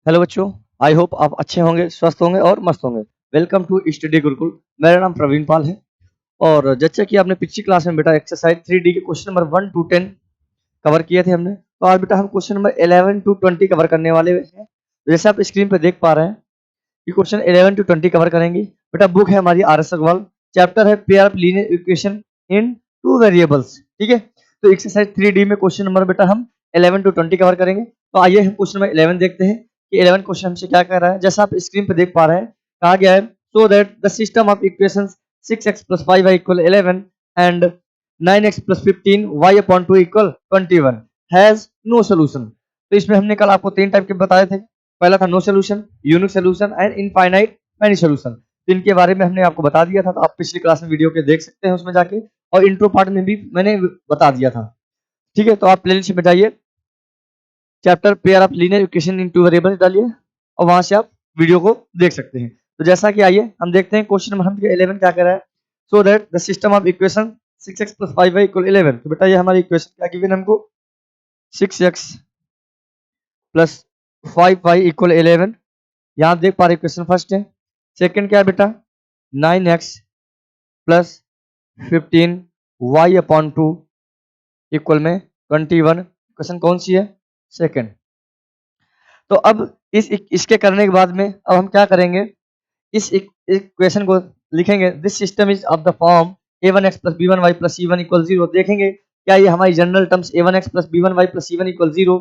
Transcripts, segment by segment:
Hello बच्चों। I hope आप अच्छे होंगे, स्वस्थ होंगे और मस्त होंगे। Welcome to study Gurukul. मेरा नाम प्रवीण पाल है। और जैसे कि आपने पिछली क्लास में बेटा एक्सरसाइज 3D के क्वेश्चन नंबर 1 to 10 कवर किए थे हमने, तो आज बेटा हम क्वेश्चन नंबर 11 to 20 कवर करने वाले हैं। तो जैसे आप स्क्रीन पर देख पा रहे हैं कि क्वेश्चन 11 to 20 कवर करेंगे। बेटा बुक है हमारी RS अग्रवाल, चैप्टर है pair of linear equation in two variables. ठीक है, तो एक्सरसाइज 3D में क्वेश्चन नंबर बेटा हम 11 to 20 कवर करेंगे। तो आइए हम क्वेश्चन नंबर 11 देखते हैं कि 11 क्वेश्चन हमसे क्या कह रहा है। जैसा आप स्क्रीन पर देख पा रहे हैं, कहा गया है so that the system of equations 6x + 5y = 11 and 9x + 15 y/2 = 21 has no solution. तो इसमें हमने कल आपको तीन टाइप के बताए थे। पहला था no solution, unique solution and infinite many solution. तो इनके बारे में हमने आपको बता दिया था, तो आप पिछली क्लास में वीडियो के देख सकते हैं उसमें जाके, और इंट्रो पार्ट में भी मैंने बता दिया था। ठीक है, तो आप प्लेलिस्ट में जाइए, chapter pair of linear equation in two variables डालिए और वहां से आप वीडियो को देख सकते हैं। तो जैसा कि आइए हम देखते हैं क्वेश्चन नंबर 11 क्या कह रहा है। So that the system of equation 6x + 5y = 11। तो बेटा ये हमारी इक्वेशन क्या गिवन हमको, 6x + 5y = 11। यहाँ आप देख पा रहे इक्वेशन फर्स्ट है। सेकंड क्या है बेटा, 9x + 15y/2 इक्वल में 21। क्वेश्चन कौन सी है, सेकंड। तो अब इसके करने के बाद में अब हम क्या करेंगे, इस इक्वेशन को लिखेंगे। This system is of the form a1x + b1y + c1 = 0। देखेंगे क्या ये हमारी general terms a1x + b1y + c1 = 0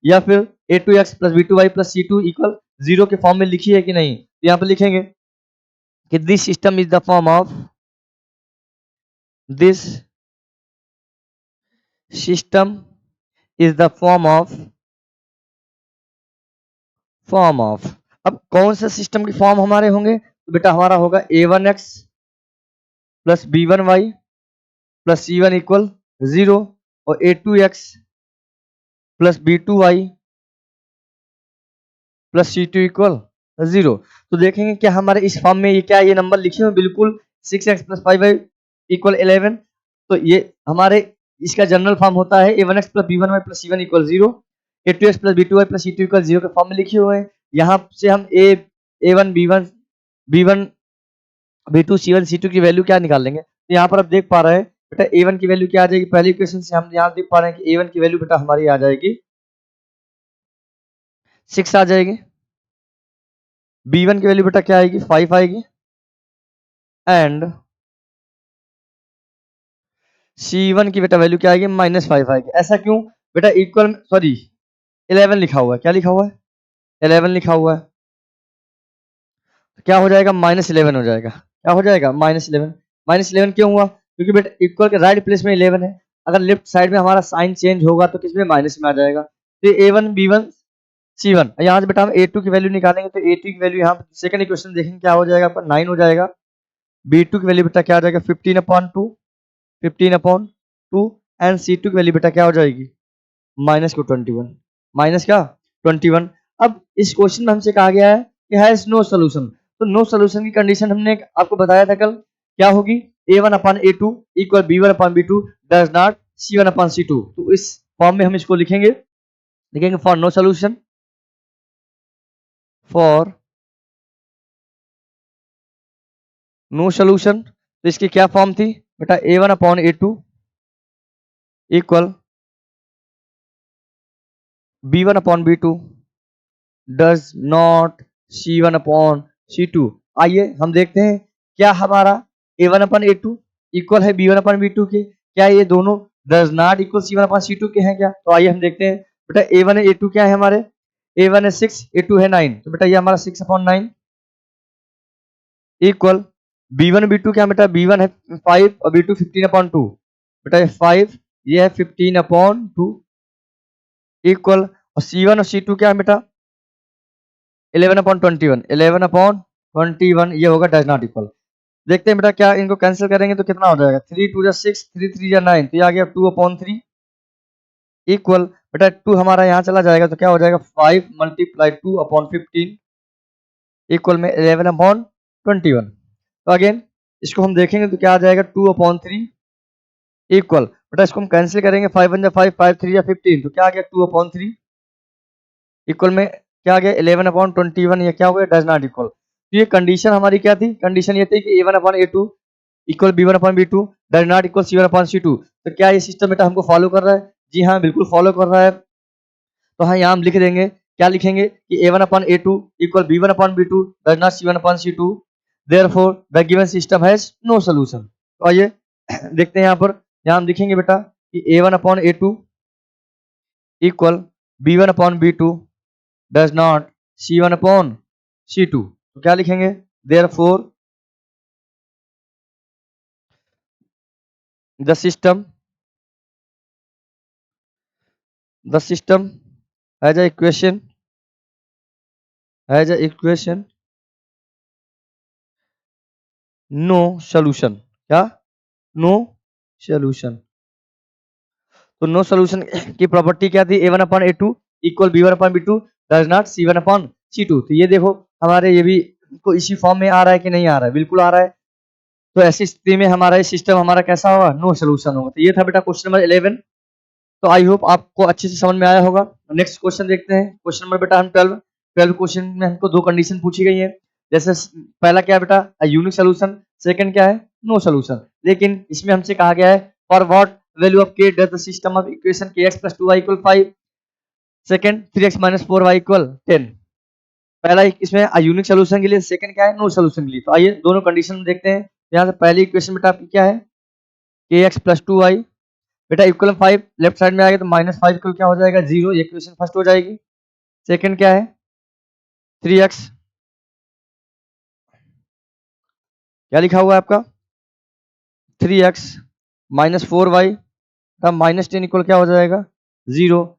या फिर a2x + b2y + c2 = 0 के फॉर्म में लिखी है कि नहीं। तो यहाँ पे लिखेंगे कि this system is the form of, this system is the form of. अब कौन से सिस्टम की फॉर्म हमारे होंगे, तो बेटा हमारा होगा a1x + b1y + c1 = 0 और a2x + b2y + c2 = 0। तो देखेंगे कि हमारे इस फॉर्म में ये क्या, ये नंबर लिखे हुए बिल्कुल 6x + 5y = 11। तो ये हमारे इसका जनरल फॉर्म होता है a1x + b1y + c1 = 0, a2x + b2y + c2 = 0 के फॉर्म में लिखे हुए हैं। यहाँ से हम a1 b1 b2 c1 c2 की वैल्यू क्या निकाल लेंगे। तो यहाँ पर आप देख पा रहे हैं बेटा a1 की वैल्यू क्या आ जाएगी, पहली इक्वेशन से हम यहाँ देख पा रहे हैं कि a1 की वैल्यू बेटा हमारी आ जाएगी 6 आ जाएगी। b1 की वैल्यू बेटा क्या आएगी, 5 आएगी। एंड c1 की बेटा वैल्यू क्या आएगी, -5 आएगी। ऐसा क्यों बेटा, इक्वल सॉरी 11 लिखा हुआ है, क्या लिखा हुआ है, 11 लिखा हुआ है। तो क्या हो जाएगा, -11 हो जाएगा। क्या हो जाएगा, -11। -11 क्यों हुआ, क्योंकि बेटा इक्वल के राइट प्लेस में 11 है। अगर लेफ्ट साइड में हमारा साइन चेंज होगा तो किसमें, माइनस में आ जाएगा। तो a1 b1 c1, यहाँ से बेटा हम a2 की वैल्यू निकालेंगे। तो a2 की वैल्यू यहाँ सेकंड इक्वेशन देखेंगे क्या हो जाएगा, आपका 9 हो जाएगा। b2 की वैल्यू बेटा क्या आ जाएगा, 15/2 एंड c2 की वैल्यू बेटा क्या हो जाएगी, -21। माइनस क्या, 21। अब इस क्वेश्चन में हमसे कहा गया है कि हैज नो सॉल्यूशन। तो नो सॉल्यूशन की कंडीशन हमने आपको बताया था कल, क्या होगी, a1/a2 = b1/b2 does not c1/c2। तो इस फॉर्म में हम इसको लिखेंगे for no solution, for no solution. तो इसकी क्या फॉर्म थी बेटा, a1/a2 = b1/b2 does not c1/c2। आइए हम देखते हैं क्या हमारा a1/a2 इक्वल है b1/b2 के, क्या ये दोनों डज नॉट इक्वल c1/c2 के हैं क्या। तो आइए हम देखते हैं बेटा a1 है a2 क्या है हमारे, a1 है 6 a2 है 9। तो बेटा ये हमारा 6/9 इक्वल b1 b2 क्या बेटा, b1 है 5 और b2 15/2। बेटा ये 5, ये है 15/2 इक्वल, और c1 और c2 क्या है बेटा, 11/21, 11/21 ये होगा डज नॉट इक्वल। देखते हैं बेटा क्या इनको कैंसिल करेंगे तो कितना हो जाएगा, 3 2 जा 6, 3 3 जा 9, तो ये आ गया 2/3 इक्वल, बेटा 2 हमारा यहाँ चला जाएगा तो क्या हो जाएगा, 5 × 2/15 इक्वल में 11/21। तो अगेन इसको हम देखेंगे तो क्या आ जाएगा, 2/3 इक्वल, बेटा इसको हम कैंसिल करेंगे, 5 1 जा 5, 5 3 जा 15, तो क्या आ गया 2/3 इक्वल में क्या आ गया 11/21, ये क्या हो गया डज नॉट इक्वल। तो ये कंडीशन हमारी क्या थी, कंडीशन ये थी कि A1/A2 equal B1/B2 does not equal C1/C2। तो क्या ये सिस्टम बेटा हमको फॉलो कर रहा है? जी हाँ बिल्कुल फॉलो कर रहा है। तो हाँ यहाँ हम लिख देंगे, क्या लिखेंगे कि A1/A2 equal B1/B2 does not C1/C2, therefore the given system has no solution. तो आइए देखते हैं यहाँ पर, यहाँ हम लिखेंगे बेटा कि A1/A2 equal B1/B2 does not C1/C2। तो क्या लिखेंगे, therefore the system has a equation no solution. क्या, नो सॉल्यूशन। तो नो सॉल्यूशन की प्रॉपर्टी क्या थी, A1/A2 equal B1/B2 does not C1/C2। तो ये देखो हमारे ये भी को इसी फॉर्म में आ रहा है कि नहीं आ रहा है, बिल्कुल आ रहा है। तो ऐसी स्थिति में हमारा ये सिस्टम हमारा कैसा होगा, नो सॉल्यूशन होगा। तो ये था बेटा क्वेश्चन नंबर 11। तो आई होप आपको अच्छे से समझ में आया होगा। नेक्स्ट क्वेश्चन देखते हैं, क्वेश्चन नंबर बेटा हम 12 क्वेश्चन में हमको दो कंडीशन पूछी गई है। जैसे पहला क्या है बेटा, यूनिक सोल्यूशन, सेकंड क्या है, नो सोल्यूशन। लेकिन इसमें हमसे कहा गया है for what value of k does the system of equation kx + 2y = 5, second 3x - 4y = 10। पहला इसमें यूनिक सोल्यूशन के लिए, सेकंड क्या है, नो सोल्यूशन के लिए। तो आइए दोनों कंडीशन देखते हैं। यहाँ से पहली इक्वेशन बेटा आपकी क्या है, kx + 2y बेटा इक्वल 5, लेफ्ट साइड में आएगा तो -5 इक्वल क्या हो जाएगा 0, ये इक्वेशन फर्स्ट हो जाएगी। सेकंड क्या है 3x, क्या लिखा हुआ है आपका 3x - 4y का -10 इक्वल क्या हो जाएगा 0।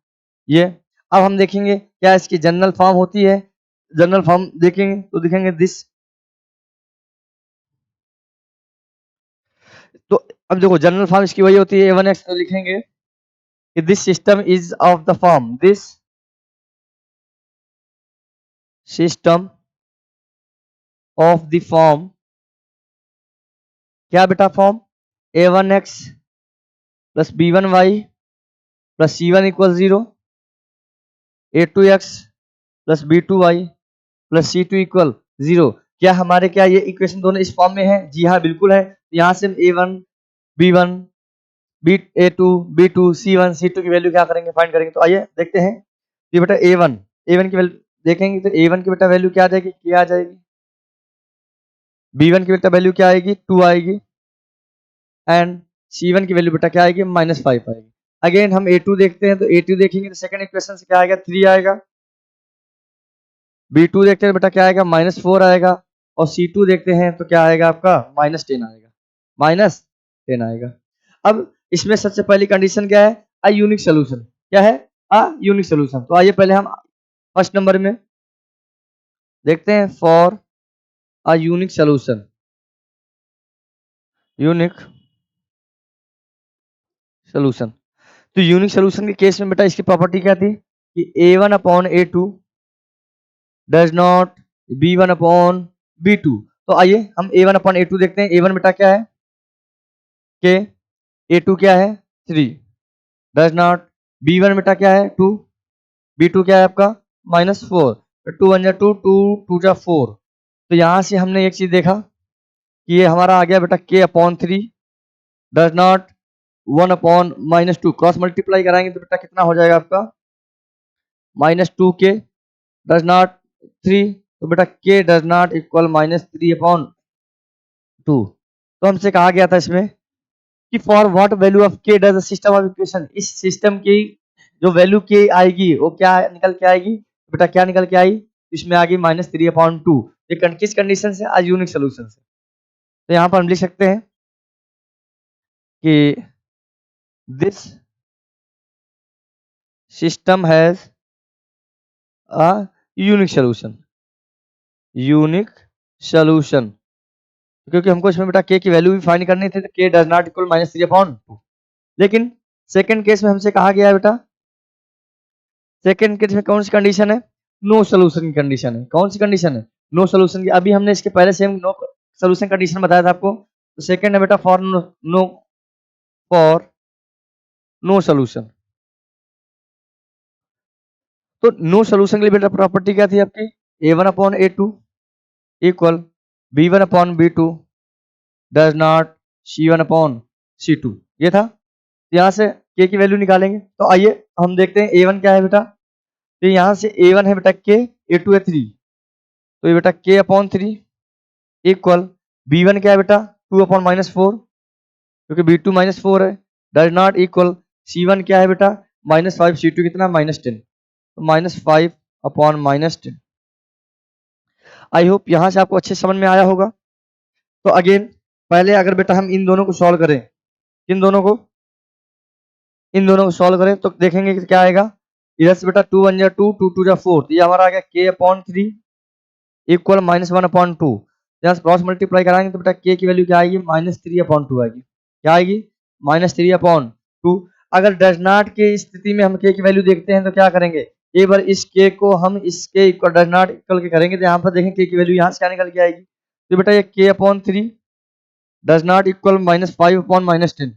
ये अब हम देखेंगे क्या इसकी जनरल फॉर्म होती है, जनरल फॉर्म देखेंगे तो दिखेंगे दिस। तो अब देखो जनरल फॉर्म इसकी वही होती है A1x, तो लिखेंगे कि this system is of the form, this system of the form, क्या बेटा form A1x + B1y + C1 = 0, A2x + B2y + C2 = 0। क्या हमारे क्या ये इक्वेशन दोनों इस फॉर्म में है? जी हाँ बिल्कुल है। यहाँ से हम A1 B1 A2 B2 C1 C2 की वैल्यू क्या करेंगे, फाइंड करेंगे। तो आइए देखते हैं। ये बेटा A1 की वैल्यू देखेंगे तो A1 की बेटा वैल्यू क्या आ जाएगी, क्या आ जाएगी। B1 की बेटा वैल्यू क्या आएगी 2 आएगी, एंड C1 की वैल्यू बेटा क्या आएगी -5 आएगी। अगेन हम A2 देखते हैं, तो A2 देखेंगे तो सेकंड इक्वेशन से क्या आएगा 3 आएगा। B2 देखते हैं बेटा क्या आएगा -4 आएगा, और C2 देखते हैं तो क्या आएगा आपका -10 आएगा, -10 आएगा। अब इसमें सबसे पहली कंडीशन क्या है, अ यूनिक सोल्यूशन। क्या है, अ यूनिक सोल्यूशन। तो आइए पहले हम फर्स्ट नंबर में देखते हैं for a unique solution, unique solution. तो यूनिक सोल्यूशन के केस में बेटा इसकी प्रॉपर्टी क्या थी कि A1/A2 डज नॉट B1/B2। तो आइए हम A1/A2 देखते हैं। A1 बेटा क्या है के, A2 क्या है 3, डज नॉट B1 बेटा क्या है 2, B2 क्या है आपका -4। 2 1 जा 2, 2 2 जा 4। तो यहाँ से हमने एक चीज देखा कि ये हमारा आ गया बेटा K/3 does not 1/-2। Cross multiply कराएंगे तो बेटा कितना हो जाएगा आपका -2K डज नॉट 3। तो बेटा K डज नॉट इक्वल -3/2। तो हमसे कहा गया था इसमें कि for what value of K does the system of equation, इस सिस्टम की जो वैल्यू K आएगी वो क्या निकल के आएगी, बेटा क्या निकल के आई, इसमें आ गई -3/2। ये किस कंडीशन से, आज यूनिक सोल्यूशन से। तो यहाँ पर हम लिख सकते हैं कि this system has a unique solution, unique solution. क्योंकि हमको इसमें बेटा K की वैल्यू भी फाइंड करनी थी, तो K डज नॉट इक्वल -3/2। लेकिन सेकंड केस में हमसे कहा गया है बेटा, सेकंड केस में कौन सी कंडीशन है, नो सोल्यूशन की कंडीशन है। कौन सी कंडीशन है, नो सोल्यूशन की। अभी हमने इसके पहले सेम नो सोल्यूशन कंडीशन बताया था आपको। तो सेकंड है बेटा फॉर नो सोल्यूशन। तो नो सोल्यूशन के लिए बेटा प्रॉपर्टी क्या थी आपकी, a1/a2 equal b1/b2 does not c1/c2, ये था। यहाँ से k की वैल्यू निकालेंगे। तो आइए हम देखते हैं a1 क्या है बेटा। तो यहाँ से a1 है बेटा k, a2 है 3, तो ये बेटा k/3 इक्वल b1 क्या है बेटा 2/-4, क्योंकि b2 -4 है, डज नॉट इक्वल c1 क्या है बेटा -5, c2 कितना -10, तो -5/-10। आई होप यहाँ से आपको अच्छे समझ में आया होगा। तो अगेन पहले अगर बेटा हम इन दोनों को सॉल्व करें, इन दोनों को सॉल्व करें तो देखेंगे कि क्या आएगा। इधर से बेटा 2 1 जा 2, 2 2 जा 4, तो ये हमारा आ गया k/3 इक्वल -1/2। यहाँ से क्रॉस मल्टीप्लाई कराएंगे तो बेटा k की वैल्यू क्या आएगी -3/2 आएगी। क्या आएगी -3/2। अगर डज नॉट के स्थिति में हम k की वैल्यू देखते हैं तो क्या करेंगे, एक बार इस k को हम इस k equal does not equal के करेंगे तो यहाँ पर देखें k की वैल्यू यहाँ से क्या निकल के आएगी। तो बेटा ये k/3 डज नॉट इक्वल -5/-10।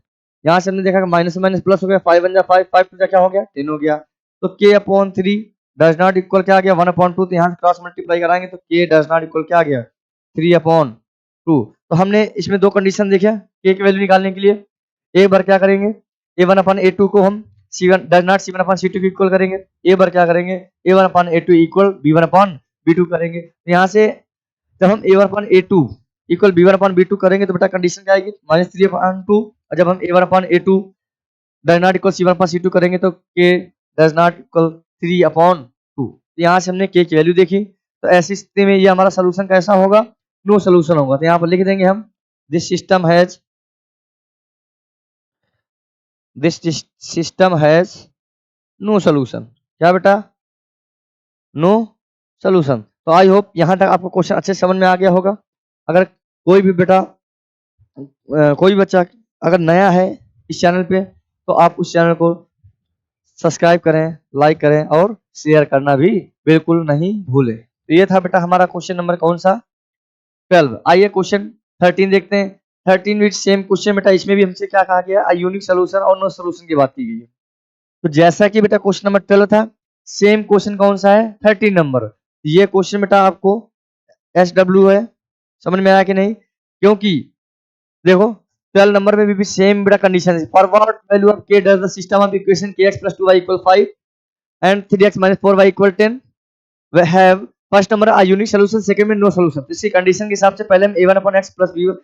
यहाँ से हमने देखा कि माइनस माइनस प्लस हो गया, 5 1 जा 5, 5 2 जा क्या हो गया 10 हो गया। तो k/3 डज नॉट इक्वल क्या आ गया 1/2। तो यहाँ से क्रॉस मल्टीप्लाई कराएंगे तो k डज नॉट इक्वल क्या आ गया 3/2। तो हमने इसमें दो कंडीशन देखे k की वैल्यू निकालने के लिए। एक बार क्या करेंगे a1/a2 को हम c1 डज नॉट c1/c2 को इक्वल करेंगे। एक बार क्या करेंगे a1/a2 इक्वल b1/b2 करेंगे। तो यहाँ से जब हम a1/a2 इक्वल b1/b2 करेंगे तो बेटा कंडीशन क्या आएगी -3/2। और जब हम a1/a2 does not equal c1/c2 करेंगे तो k डज नॉट इक्वल 3/2। यहाँ से हमने k की वैल्यू देखी। तो ऐसी स्थिति में ये हमारा सोल्यूशन कैसा होगा, नो सोल्यूशन होगा। तो यहाँ पर लिख देंगे हम this system has no solution. क्या बेटा नो सोल्यूशन। तो आई होप यहाँ तक आपको क्वेश्चन अच्छे से समझ में आ गया होगा। अगर कोई भी बेटा कोई बच्चा अगर नया है इस चैनल पे तो आप उस चैनल को सब्सक्राइब करें, लाइक करें और शेयर करना भी बिल्कुल नहीं भूलें। तो ये था बेटा हमारा क्वेश्चन नंबर कौन सा 12। आइए क्वेश्चन 13 देखते हैं। 13 विद सेम क्वेश्चन बेटा, इसमें भी हमसे क्या कहा गया है, यूनिक सोल्यूशन और नो सोल्यूशन की बात की गई है। तो जैसा कि बेटा क्वेश्चन नंबर 12 था, सेम क्वेश्चन कौन सा है 13 नंबर। ये क्वेश्चन बेटा आपको SW है, समझ में आया कि नहीं। क्योंकि देखो 12 नंबर में भी सेम बेटा कंडीशन है। For what value of k does the system of equation kx + 2y = 5 and 3x - 4y = 10 we have first number a unique solution, second में नो सॉल्यूशन। तो इसी कंडीशन के हिसाब से पहले हम a1/x + b1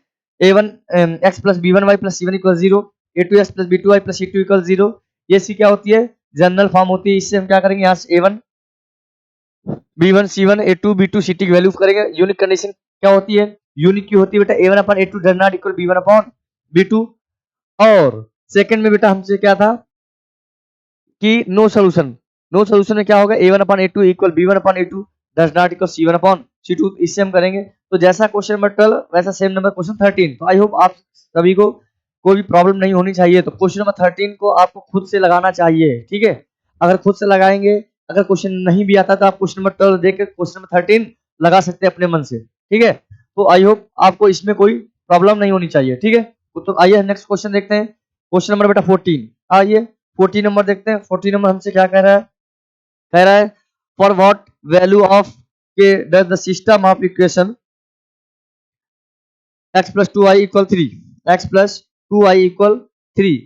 a1x + b1y + c1 = 0, a2x + b2y + c2 = 0। ये सी क्या होती है, जनरल फॉर्म होती है। इससे हम क्या करेंगे, यहाँ से a1 b1 c1 a2 b2 c2 की वैल्यू करेंगे। यूनिक कंडीशन क्या होती है, यूनिक की होती है बेटा a1/a2 does not equal b1/b2। और सेकंड में बेटा हमसे क्या था कि नो सॉल्यूशन। नो सॉल्यूशन में क्या होगा a1/a2 equal b1/a2 does not equal c1/c2। इससे हम करेंगे। तो जैसा क्वेश्चन नंबर 12 वैसा सेम नंबर क्वेश्चन 13। तो आई होप आप सभी को कोई भी प्रॉब्लम नहीं होनी चाहिए। तो क्वेश्चन नंबर 13 को आपको खुद से लगाना चाहिए, ठीक है। अगर खुद से लगाएंगे, अगर क्वेश्चन नहीं भी आता तो आप क्वेश्चन नंबर 12 देख के क्वेश्चन नंबर 13 लगा सकते हैं अपने मन से, ठीक है। तो आई होप आपको इसमें कोई प्रॉब्लम नहीं होनी चाहिए, ठीक है। तो आइए नेक्स्ट क्वेश्चन देखते हैं। क्वेश्चन नंबर बेटा 14। आइए 14 नंबर देखते हैं। 14 नंबर हमसे क्या कह रहा है, कह रहा है फॉर व्हाट वैल्यू ऑफ के does the system of equation x + 2y = 3, x + 2y = 3।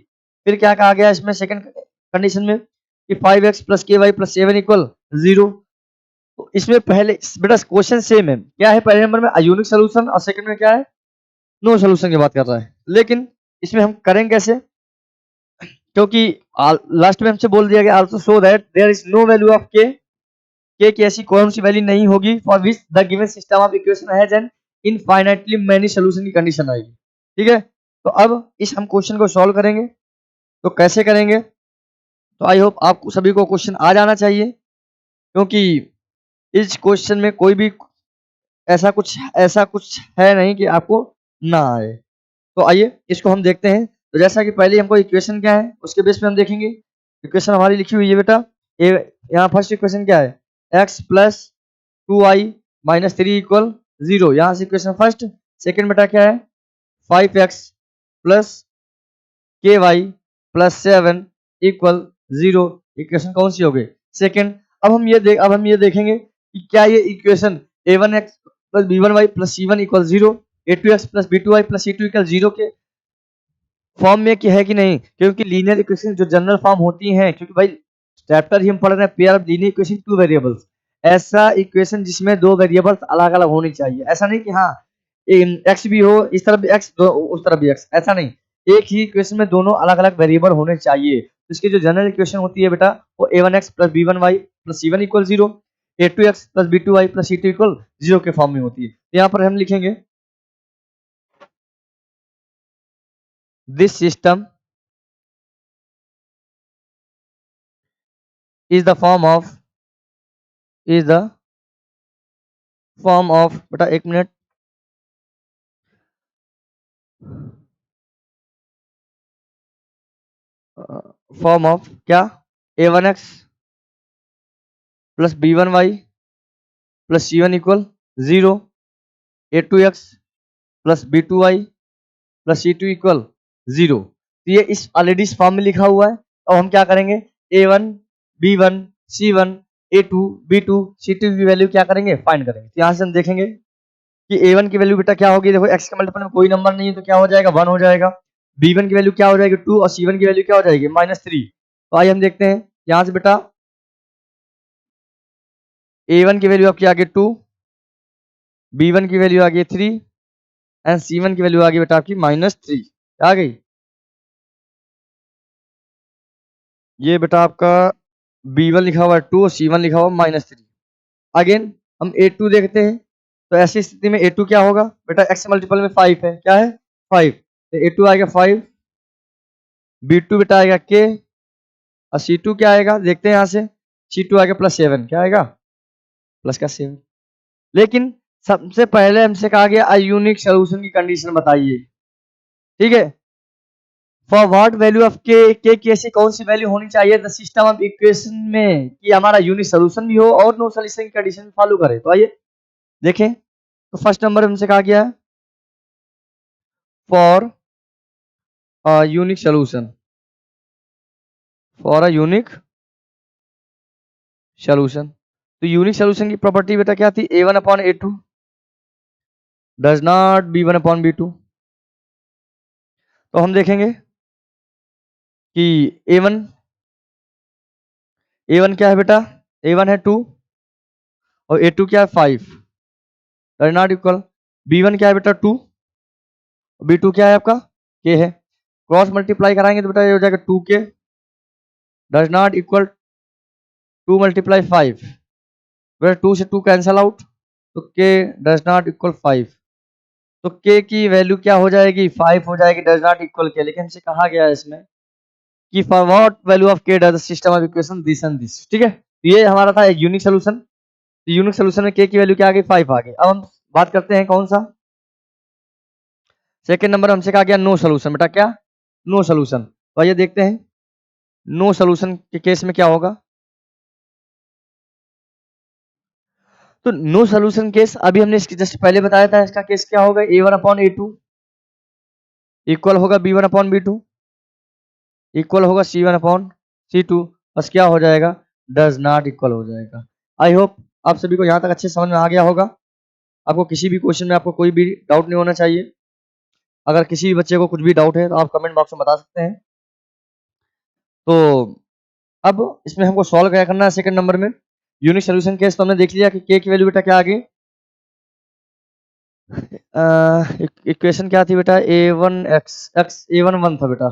फिर क्या कहा गया इसमें सेकंड कंडीशन में कि 5x + ky + 7 = 0। तो इसमें पहले बेटा क्वेश्चन सेम है। क्या है, पहले नंबर में अयूनिक सोल्यूशन और सेकंड में क्या है, नो सोल्यूशन की बात कर रहा है। लेकिन इसमें हम करेंगे कैसे, क्योंकि लास्ट में हमसे बोल दिया गया also show that there is no value of k की ऐसी कौन सी वैल्यू नहीं होगी for which the given system of equation has an infinitely many solution की कंडीशन आएगी, ठीक है। तो अब इस हम क्वेश्चन को सॉल्व करेंगे। तो कैसे करेंगे, तो आई होप आपको सभी को क्वेश्चन आ जाना चाहिए, क्योंकि इस क्वेश्चन में कोई भी ऐसा कुछ है नहीं कि आपको ना आए। तो आइए इसको हम देखते हैं। तो जैसा कि पहले हमको इक्वेशन क्या है उसके बेस पे हम देखेंगे। इक्वेशन हमारी लिखी हुई है बेटा, यहाँ फर्स्ट इक्वेशन क्या है, x + 2y - 3 = 0। यहाँ से इक्वेशन फर्स्ट। सेकंड बेटा क्या है, 5x + ky + 7 = 0। इक्वेशन कौन सी हो गई, सेकंड। अब हम ये देखेंगे कि क्या ये equation a1x plus b1y plus c1 equal 0, a2x plus b2y plus c2 equal 0 के फॉर्म में की है कि नहीं, क्योंकि लीनियर इक्वेशन जो जनरल फॉर्म होती हैं, क्योंकि भाई चैप्टर ही हम पढ़ रहे हैं pair of linear equation two variables, ऐसा इक्वेशन जिसमें दो वेरिएबल्स अलग अलग होनी चाहिए, ऐसा नहीं कि हाँ एक्स भी हो इस तरफ भी एक्स उस तरफ भी एक्स, ऐसा नहीं, एक ही इक्वेशन में दोनों अलग अलग वेरिएबल होने चाहिए। तो इसकी जो जनरल इक्वेशन होती है बेटा वो a1x plus b1y plus c1 equal 0, a2x plus b2y plus c2 equal 0 के फॉर्म में होती है। तो यहाँ पर हम लिखेंगे this system is the form of is the form of बेटा एक मिनट, फॉर्म ऑफ क्या a1x plus b1y plus c1 equal 0, a2x plus b2y plus c2 equal 0। तो ये इस ऑलरेडी इस फॉर्म में लिखा हुआ है। अब हम क्या करेंगे a1 b1 c1 a2 b2 c2 की वैल्यू क्या करेंगे फाइंड करेंगे। तो यहाँ से हम देखेंगे कि a1 की वैल्यू बेटा क्या होगी, देखो x के मल्टीपल में कोई नंबर नहीं है तो क्या हो जाएगा 1 हो जाएगा, b1 की वैल्यू क्या हो जाएगी 2 और c1 की वैल्यू क्या हो जाएगी -3। तो आइए हम देखते हैं यहाँ से बेटा a1 की वैल्यू आपकी आ गई 2, b1 की वैल्यू आ गई 3 एंड c1 की वैल्यू आ गई बेटा आपकी -3 आ गई। ये बेटा आपका b1 लिखा हुआ है 2 और c1 लिखा हुआ है -3। अगेन हम a2 देखते हैं, तो ऐसी स्थिति में a2 क्या होगा बेटा x मल्टीपल में 5 है, क्या है 5, तो a2 आएगा 5, b2 बेटा आएगा k और c2 क्या आएगा देखते हैं यहाँ से, c2 आएगा +7, क्या आएगा प्लस का 7। लेकिन सबसे पहले हमसे कहा गया यूनिक सोल्यूशन की कंडीशन बताइए, ठीक है। For what value of k की ऐसी कौन सी वैल्यू होनी चाहिए द सिस्टम ऑफ इक्वेशन में कि हमारा यूनिक सोल्यूशन भी हो और नो सोल्यूशन की कंडीशन फॉलो करे। तो आइए देखें, तो फर्स्ट नंबर हमसे कहा गया for unique solution, for a unique solution. तो यूनिक सोल्यूशन की प्रॉपर्टी बेटा क्या थी a1 upon a2 does not b1 upon b2। तो हम देखेंगे कि a1 क्या है बेटा a1 है 2 और a2 क्या है 5, डज नॉट इक्वल b1 क्या है बेटा 2, b2 क्या है आपका k है, क्रॉस मल्टीप्लाई कराएंगे तो बेटा ये हो जाएगा 2k does not equal 2 multiply 5, बेटा 2 से 2 कैंसल आउट तो k डज नॉट इक्वल 5। तो k की वैल्यू क्या हो जाएगी 5 हो जाएगी, डज नॉट इक्वल k। लेकिन हमसे कहा गया है इसमें कि for what value of k does the system of equation this and this, ठीक है। ये हमारा था एक यूनिक सोल्यूशन, यूनिक सोल्यूशन में k की वैल्यू क्या आ गई 5 आ गई। अब हम बात करते हैं कौन सा सेकंड नंबर हमसे कहा गया नो सोल्यूशन, बेटा क्या नो सोल्यूशन। तो आइए देखते हैं नो सोल्यूशन के केस में क्या होगा। तो नो सोल्यूशन केस अभी हमने इसकी जस्ट पहले बताया था, इसका केस क्या होगा a1 अपॉन a2 इक्वल होगा b1 अपॉन b2 इक्वल होगा c1 अपॉन c2, बस क्या हो जाएगा डज नॉट इक्वल हो जाएगा। आई होप आप सभी को यहाँ तक अच्छे समझ में आ गया होगा। आपको किसी भी क्वेश्चन में आपको कोई भी डाउट नहीं होना चाहिए। अगर किसी भी बच्चे को कुछ भी डाउट है तो आप कमेंट बॉक्स में बता सकते हैं। तो अब इसमें हमको सॉल्व क्या करना है सेकंड नंबर में यूनिक सोल्यूशन केस। तो हमने देख लिया कि k की वैल्यू बेटा क्या आ गई, इक्वेशन क्या थी बेटा a1x x a1 1 था बेटा,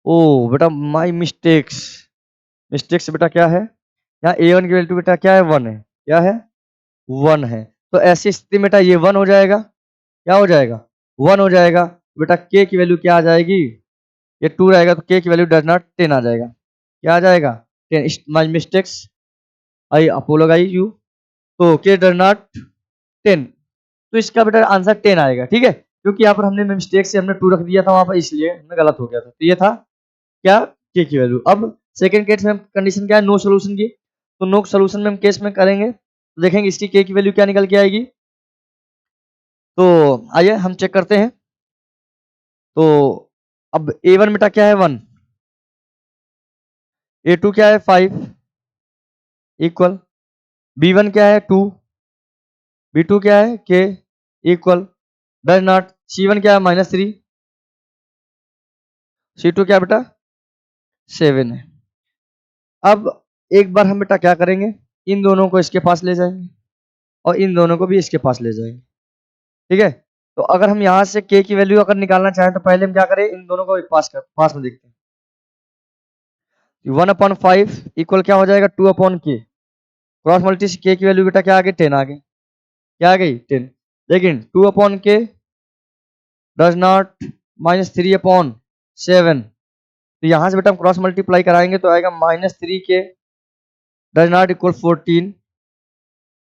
ओ बेटा माय मिस्टेक्स बेटा क्या है यहाँ a1 की वैल्यू बेटा क्या है 1 है, क्या है 1 है। तो ऐसी स्थिति में बेटा ये 1 हो जाएगा, क्या हो जाएगा 1 हो जाएगा। बेटा k की वैल्यू क्या आ जाएगी, ये 2 रहेगा तो k की वैल्यू डज नॉट 10 आ जाएगा, क्या आ जाएगा 10, माय मिस्टेक्स आई अपोलोगाइज यू। तो k डज नॉट 10, तो इसका बेटा आंसर 10 आएगा, ठीक है। क्योंकि यहाँ पर हमने मिस्टेक से हमने 2 रख दिया था वहां पर, इसलिए हमें गलत हो गया था। तो ये था क्या k की वैल्यू। अब सेकंड केस में कंडीशन क्या है नो सोल्यूशन की, तो नो सोल्यूशन में हम केस में करेंगे तो देखेंगे इसकी k की वैल्यू क्या निकल के आएगी। तो आइए हम चेक करते हैं। तो अब a1 बेटा क्या है 1, a2 क्या है 5 इक्वल b1 क्या है 2, b2 क्या है k equal does not c1 क्या है -3, c2 क्या बेटा 7 है। अब एक बार हम बेटा क्या करेंगे, इन दोनों को इसके पास ले जाएंगे और इन दोनों को भी इसके पास ले जाएंगे, ठीक है। तो अगर हम यहाँ से k की वैल्यू अगर निकालना चाहें तो पहले हम क्या करें, इन दोनों को एक पास में देखते हैं। 1/5 इक्वल क्या हो जाएगा 2/k, क्रॉस मल्टी से k की वैल्यू बेटा क्या आ गई 10 आ गई, क्या आ गई 10। लेकिन 2/k डज नॉट -3/7, तो यहाँ से बेटा हम क्रॉस मल्टीप्लाई कराएंगे तो आएगा -3k डज नॉट इक्वल 14।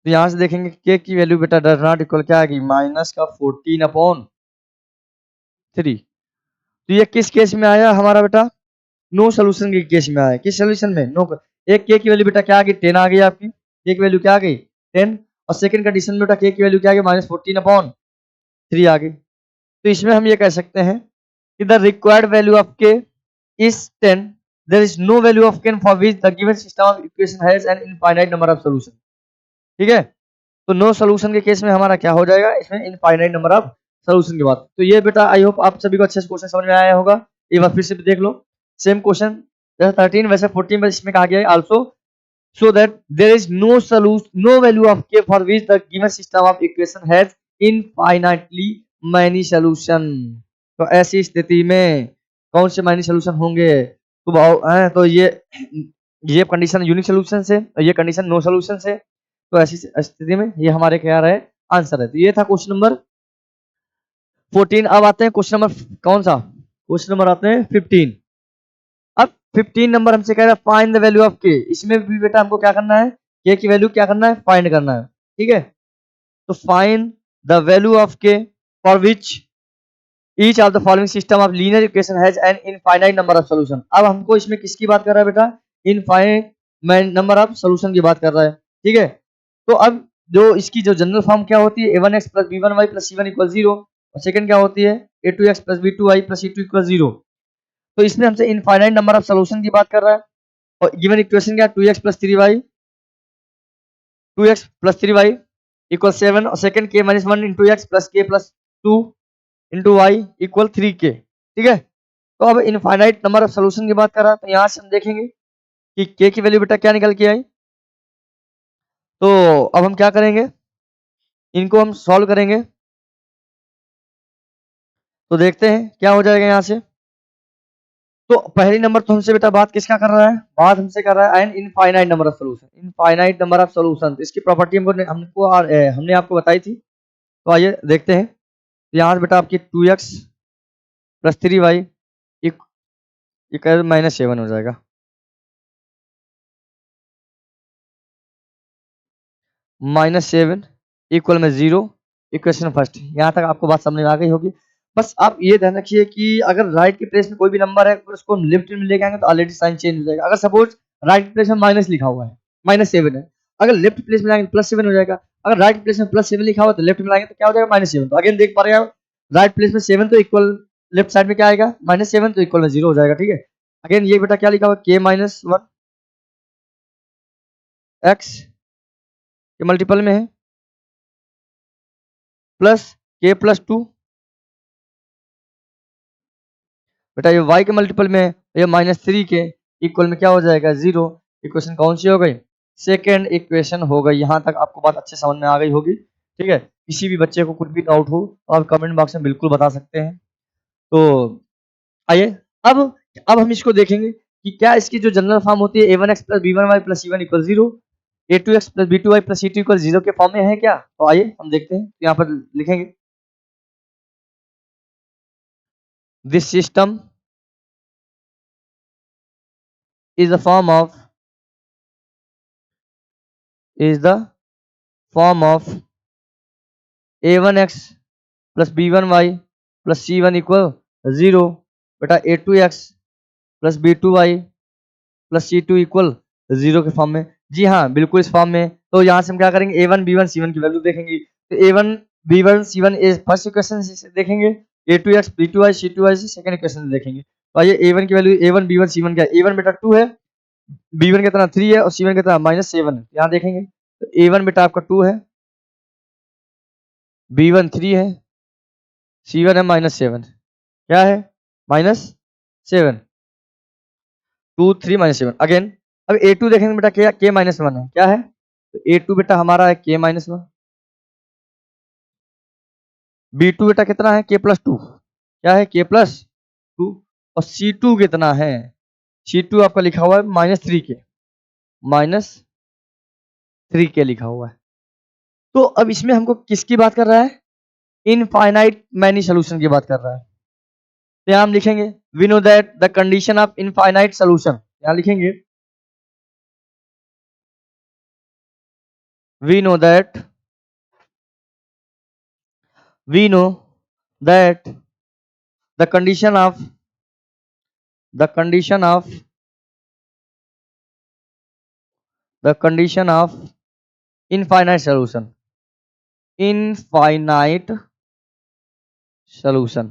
तो यहाँ से देखेंगे k की वैल्यू बेटा डज नॉट इक्वल क्या आएगी -14/3। तो ये किस केस में आया हमारा बेटा, नो सोल्यूशन के केस में आया। किस सोल्यूशन में, नो। एक के की वैल्यू बेटा क्या आ गई 10 आ गई आपकी, के की वैल्यू क्या आ गई 10, और सेकंड कंडीशन में बेटा के की वैल्यू क्या आ गई -14/3 आ गई। तो इसमें हम ये कह सकते हैं कि the required value of k is 10, there is no value of k for which the given system of equation has an infinite number of solution, ठीक है। तो नो सोल्यूशन के केस में हमारा क्या हो जाएगा, इसमें इनफाइनाइट नंबर ऑफ सोल्यूशन की बात। तो ये बेटा आई होप आप सभी को अच्छे से क्वेश्चन समझ में आया होगा। एक बार फिर से देख लो, सेम क्वेश्चन जैसे 13 वैसे 14 में इसमें कहा गया है also so that there is no value of k for which the given system of equation has infinitely many solution। तो ऐसी स्थिति में कौन से many solution होंगे, तो ये कंडीशन यूनिक सोल्यूशन से और ये कंडीशन नो सोल्यूशन से, तो ऐसी स्थिति में ये हमारे क्या रहे आंसर है। तो ये था क्वेश्चन नंबर 14। अब आते हैं क्वेश्चन नंबर कौन सा, क्वेश्चन नंबर आते हैं 15। अब 15 नंबर हमसे कह रहा है फाइंड द वैल्यू ऑफ के। इसमें भी बेटा हमको क्या करना है, के की वैल्यू क्या करना है फाइंड करना है, ठीक है। तो फाइंड द वैल्यू ऑफ के for which each of the following system of linear equation has an infinite number of solution. अब हमको इसमें किसकी बात कर रहा है बेटा, इनफाइनाइट नंबर ऑफ सॉल्यूशन की बात कर रहा है, ठीक है। तो अब जो इसकी जो जनरल फॉर्म क्या होती है a1x + b1y + c1 = 0, और सेकंड क्या होती है a2x + b2y + c2 = 0। तो इसमें हमसे इनफाइनाइट नंबर ऑफ सॉल्यूशन की बात कर रहा है और गिवन इक्वेशन क्या 2x + 3y = 7, और second k - 1 * x + k + 2 * y = 3k, ठीक है। तो अब इनफाइनाइट नंबर ऑफ सॉल्यूशन की बात कर रहा है, तो यहाँ से हम देखेंगे कि k की वैल्यू बेटा क्या निकल के आई। तो अब हम क्या करेंगे, इनको हम सॉल्व करेंगे तो देखते हैं क्या हो जाएगा यहाँ से। तो पहली नंबर तो हमसे बेटा बात किसका कर रहा है, बात हमसे कर रहा है N infinite number of solution, infinite number of solution. तो इसकी प्रॉपर्टी हमने आपको बताई थी। तो आइए देखते हैं। तो यहाँ से बेटा आपकी 2x + 3y -7 हो जाएगा, -7 इक्वल में 0, इक्वेशन फर्स्ट। यहाँ तक आपको बात समझ में आ गई होगी। बस आप ये ध्यान रखिए कि अगर राइट के प्लेस में कोई भी नंबर है, अगर उसको हम लेफ्ट में लेके आएंगे तो ऑलरेडी साइन चेंज हो जाएगा। अगर सपोज राइट प्लेस में माइनस लिखा हुआ है, -7 है, अगर लेफ्ट प्लेस में जाएंगे +7 हो जाएगा। अगर राइट प्लेस में +7 लिखा हुआ तो लेफ्ट में लाएंगे तो क्या हो जाएगा -7। तो अगेन देख पा रहे हैं आप, राइट प्लेस में 7 तो इक्वल लेफ्ट साइड में क्या आएगा -7, तो इक्वल में 0 हो जाएगा, ठीक है। अगेन ये बेटा क्या लिखा हुआ k - 1 x के मल्टीपल में है प्लस k + 2, बेटा ये y के मल्टीपल में है, ये -3k इक्वल में क्या हो जाएगा 0। इक्वेशन कौन सी हो गई, सेकेंड इक्वेशन हो गई। यहाँ तक आपको बात अच्छे समझ में आ गई होगी, ठीक है। किसी भी बच्चे को कुछ भी डाउट हो तो आप कमेंट बॉक्स में बिल्कुल बता सकते हैं। तो आइए अब हम इसको देखेंगे कि क्या इसकी जो जनरल फॉर्म होती है a1x + b1y + c1 = 0, a2x + b2y + c2 = 0 के फॉर्म में है क्या। तो आइए हम देखते हैं, यहाँ पर लिखेंगे this system is the form of a1x + b1y + c1 = 0, बेटा a2x + b2y + c2 = 0 के फॉर्म में। जी हाँ, बिल्कुल इस फॉर्म में। तो यहाँ से हम क्या करेंगे, a1 b1 c1 की वैल्यू देखेंगे। तो a1 b1 c1 first equation से देखेंगे, a2x b2y c2y से सेकंड इक्वेशन से देखेंगे। तो आइए a1 की वैल्यू a1 b1 c1 क्या है, a1 बेटा 2 है B1 कितना 3 है और C1 कितना -7 है। यहाँ देखेंगे तो A1 बेटा आपका 2 है, B1 3 है, C1 है -7, क्या है -7, 2 3 -7 अगेन। अब A2 देखेंगे बेटा क्या K-1 है, क्या है तो A2 बेटा हमारा है K-1, B2 बेटा कितना है K+2, क्या है K+2, और C2 कितना है, C2 आपका लिखा हुआ है -3K लिखा हुआ है। तो अब इसमें हमको किसकी बात कर रहा है, इनफाइनाइट मैनी सोल्यूशन की बात कर रहा है। तो यहां हम लिखेंगे we know that the condition of infinite solution, यहां लिखेंगे we know that the condition of the condition of infinite solution.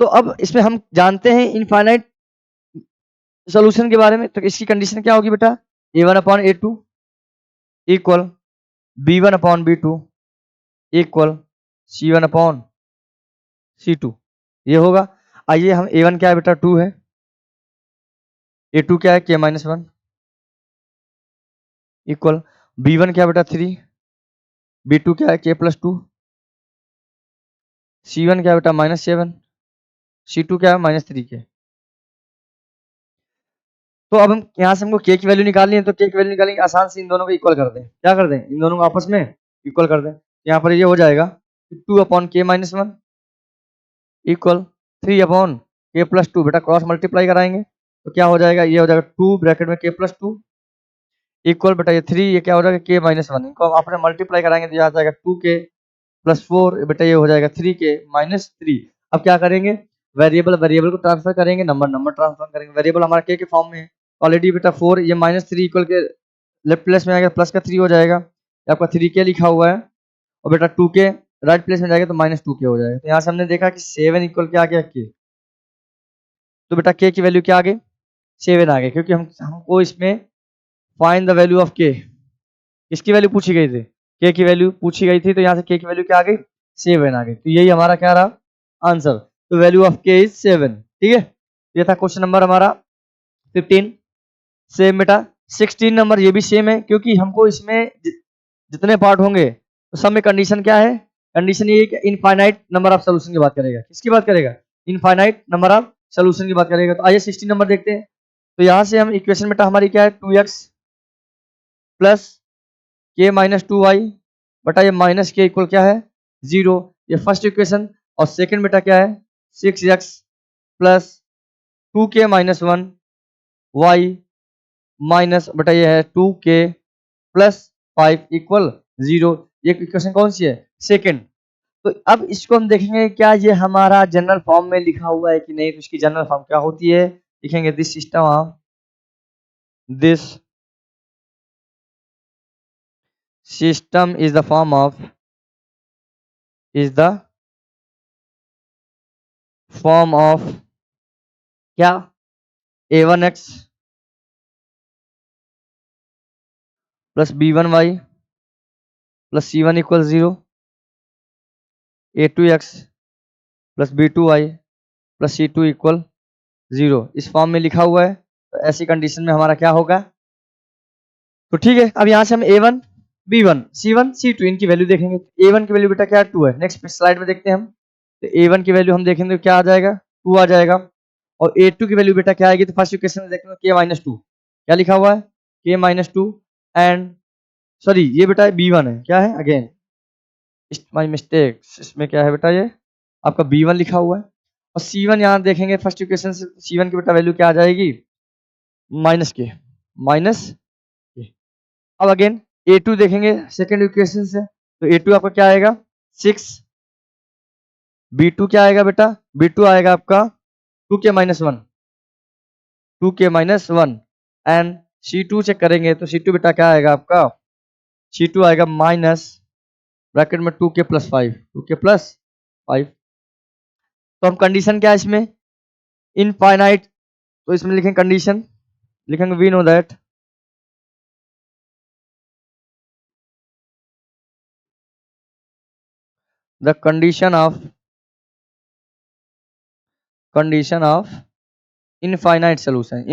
तो अब इसमें हम जानते हैं इनफाइनाइट सोल्यूशन के बारे में, तो इसकी कंडीशन क्या होगी बेटा, A1/A2 equal B1/B2 equal C1/C2, ये होगा। आइए हम A1 क्या है बेटा 2 है, A2 क्या है K-1 इक्वल B1 क्या बेटा 3, B2 क्या है K+2, C1 क्या बेटा -7, C2 क्या है -3K। तो अब हम यहाँ से हमको K की वैल्यू निकालनी है, तो K की वैल्यू निकालेंगे, आसान से इन दोनों को इक्वल कर दें, क्या कर दें, इन दोनों को आपस में इक्वल कर दें। यहाँ पर ये हो जाएगा 2/K-1 इक्वल 3/K+2, बेटा क्रॉस मल्टीप्लाई कराएंगे तो क्या हो जाएगा, ये हो जाएगा 2 ब्रैकेट में K+2 इक्वल बेटा ये 3, ये क्या हो जाएगा K-1, इनको आपने मल्टीप्लाई कराएंगे तो यहाँ आ जाएगा 2K+4, बेटा ये हो जाएगा 3K-3। अब क्या करेंगे, वेरिएबल को ट्रांसफर करेंगे, नंबर ट्रांसफर करेंगे। वेरिएबल हमारा K के फॉर्म में है ऑलरेडी बेटा 4, ये -3 इक्वल के लेफ्ट प्लेस में आएगा प्लस का 3 हो जाएगा, ये आपका 3K लिखा हुआ है, और बेटा 2K राइट प्लेस में जाएगा तो -2K हो जाएगा। तो यहाँ से हमने देखा कि 7 इक्वल क्या आ गया K, तो बेटा K की वैल्यू क्या आ गई 7 आ गई, क्योंकि हमको इसमें find the value of K, किसकी वैल्यू पूछी गई थी, K की वैल्यू पूछी गई थी, तो यहाँ से K की वैल्यू क्या आ गई 7 आ गई। तो यही हमारा क्या रहा आंसर, तो वैल्यू ऑफ K इज 7, ठीक है। ये था क्वेश्चन नंबर हमारा 15। सेम बेटा 16 नंबर ये भी सेम है, क्योंकि हमको इसमें जितने पार्ट होंगे तो सब में कंडीशन क्या है, कंडीशन ये है कि इनफाइनाइट नंबर ऑफ सोल्यूशन की बात करेगा, किसकी बात करेगा, इनफाइनाइट नंबर ऑफ सोल्यूशन की बात करेगा। तो आइए 16 नंबर देखते हैं। तो यहाँ से हम इक्वेशन बेटा हमारी क्या है 2x प्लस K-2y बटा ये -K इक्वल क्या है 0, ये फर्स्ट इक्वेशन। और सेकंड बेटा क्या है 6x plus 2K-1 y minus बेटा ये है 2K प्लस 5 इक्वल 0, ये इक्वेशन कौन सी है सेकंड। तो अब इसको हम देखेंगे क्या ये हमारा जनरल फॉर्म में लिखा हुआ है कि नहीं, तो इसकी जनरल फॉर्म क्या होती है, लिखेंगे this system is the form of क्या A1x plus B1y plus C1 equal 0, A2x plus B2y plus C2 equal 0, इस फॉर्म में लिखा हुआ है। तो ऐसी कंडीशन में हमारा क्या होगा, तो ठीक है। अब यहाँ से हम A1 B1 C1 C2 इनकी वैल्यू देखेंगे। A1 की वैल्यू बेटा क्या है 2 है, नेक्स्ट स्लाइड में देखते हैं हम। तो A1 की वैल्यू हम देखेंगे तो क्या आ जाएगा 2 आ जाएगा, और A2 की वैल्यू बेटा क्या आएगी, तो फर्स्ट इक्वेशन में देखेंगे K-2 क्या लिखा हुआ है K-2, एंड सॉरी ये बेटा B1 है, क्या है अगेन माई मिस्टेक, इसमें क्या है बेटा ये आपका B1 लिखा हुआ है, और C1 यहाँ देखेंगे फर्स्ट इक्वेशन से C1 की बेटा वैल्यू क्या आ जाएगी -K। अब अगेन A2 देखेंगे सेकंड इक्वेशन से, तो A2 आपका क्या आएगा 6, B2 क्या आएगा बेटा B2 आएगा आपका 2K-1 एंड C2 चेक करेंगे तो C2 बेटा क्या आएगा आपका C2 आएगा माइनस ब्रैकेट में 2K+5। तो हम कंडीशन क्या है इसमें इनफाइनाइट तो इसमें लिखेंगे कंडीशन, लिखेंगे we know that the condition of infinite solution।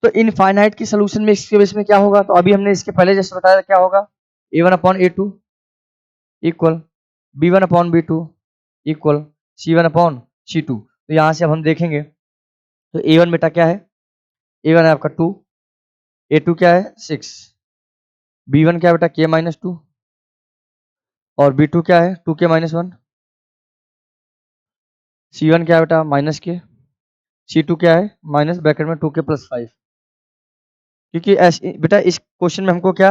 तो इनफाइनाइट की सोल्यूशन में इसके बेस में क्या होगा, तो अभी हमने इसके पहले जैसे बताया क्या होगा, a1/a2 equal b1/b2 equal c1/c2। तो यहां से अब हम देखेंगे तो a1 बेटा क्या है, a1 है आपका 2, a2 क्या है 6, b1 क्या है बेटा k-2 और b2 क्या है 2k-1, c1 क्या है बेटा -k, c2 क्या है माइनस ब्रैकेट में 2k+5। क्योंकि ऐसे बेटा इस क्वेश्चन में हमको क्या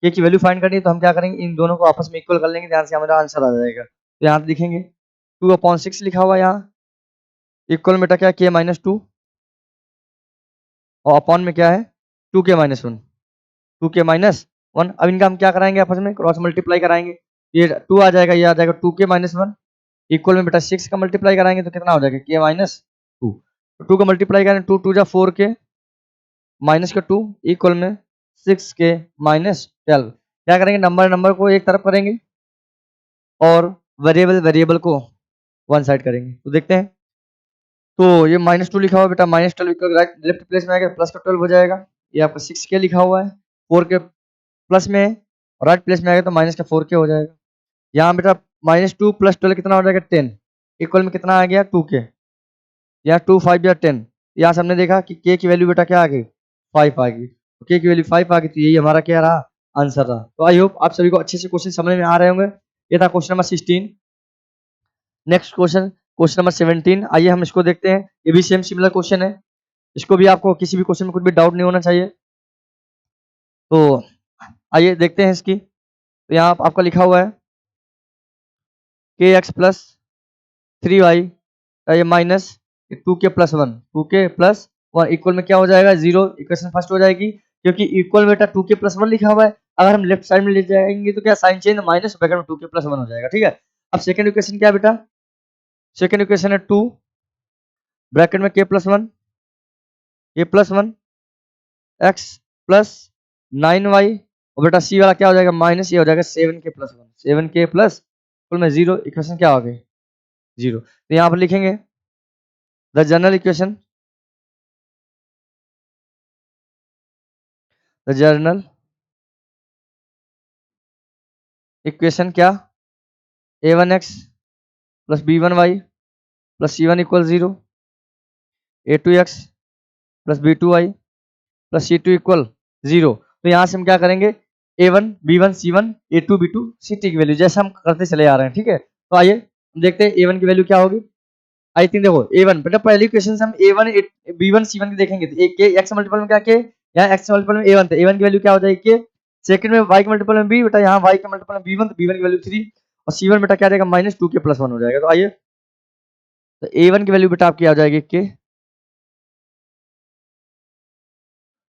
k की वैल्यू फाइंड करनी है, तो हम क्या करेंगे इन दोनों को आपस में इक्वल कर लेंगे, ध्यान से हमारा आंसर आ जाएगा। तो यहाँ लिखेंगे 2/6 लिखा हुआ है यहाँ, इक्वल में बेटा क्या k-2 और अपॉन में क्या है 2k-1, 2k-1। अब इनका हम क्या कराएंगे आपस में क्रॉस मल्टीप्लाई कराएंगे, ये 2 आ जाएगा, ये आ जाएगा 2k-1 इक्वल में बेटा 6 का मल्टीप्लाई कराएंगे तो कितना हो जाएगा k-2। 2 का मल्टीप्लाई करें 2 2 जा 4k माइनस का 2 इक्वल में 6k-12। क्या करेंगे नंबर को एक तरफ करेंगे और वेरिएबल को वन साइड करेंगे। तो देखते हैं, तो ये -2 लिखा हुआ बेटा -12 इक्वल राइट लेफ्ट प्लेस में आएगा प्लस का 12 हो जाएगा, ये आपका 6k लिखा हुआ है 4k प्लस में और राइट प्लेस में आएगा तो माइनस का 4k हो जाएगा। यहाँ बेटा -2 + 12 कितना हो जाएगा 10 इक्वल में कितना आ गया 2k, यहाँ 2 5 या 10। यहाँ से हमने देखा कि k की वैल्यू बेटा क्या आ गई 5 आ गई, तो k की वैल्यू 5 आ गई, तो यही हमारा क्या रहा आंसर रहा। तो आई होप आप सभी को अच्छे से क्वेश्चन समझ में आ रहे होंगे। ये था question number 16। Next question number 17, आइए हम इसको देखते हैं। ये भी सेम सिमिलर क्वेश्चन है, इसको भी आपको किसी भी क्वेश्चन में कुछ भी डाउट नहीं होना चाहिए। तो आइए देखते हैं इसकी। तो यहाँ आपका लिखा हुआ है kx + 3y ये माइनस 2k+1 इक्वल में क्या हो जाएगा 0। इक्वेशन फर्स्ट हो जाएगी क्योंकि इक्वल बेटा 2k+1 लिखा हुआ है, अगर हम लेफ्ट साइड में ले जाएंगे तो क्या साइन चेंज माइनस ब्रैकेट में 2k+1 हो जाएगा, ठीक है। अब सेकंड इक्वेशन क्या है बेटा, सेकंड इक्वेशन है 2 ब्रैकेट में k+1 x + 9y और बेटा c वाला क्या हो जाएगा माइनस, ये हो जाएगा 7k+1 7k प्लस इक्वल में 0। इक्वेशन क्या हो गई 0। तो यहाँ पर लिखेंगे द जनरल इक्वेशन क्या a1x + b1y + c1 = 0, a2x + b2y + c2 = 0। तो यहाँ से हम क्या करेंगे a1 b1 c1 a2 b2 c2 की वैल्यू जैसा हम करते चले आ रहे हैं, ठीक है। तो आइए देखते हैं a1 की वैल्यू क्या होगी। आई थिंक देखो a1 बेटा पहली क्वेश्चन से हम a1 b1 c1 की देखेंगे तो एक के x मल्टीपल में क्या के यहाँ x मल्टीपल में a1 था, a1 की वैल्यू क्या हो जाएगी के। सेकंड में y के मल्टीपल में b बेटा यहाँ y के मल्टीपल में b1 तो b1 की वैल्यू 3 और c1 बेटा क्या रहेगा -2k+1 हो जाएगा। तो आइए तो a1 की वैल्यू बेटा आपकी आ जाएगी के,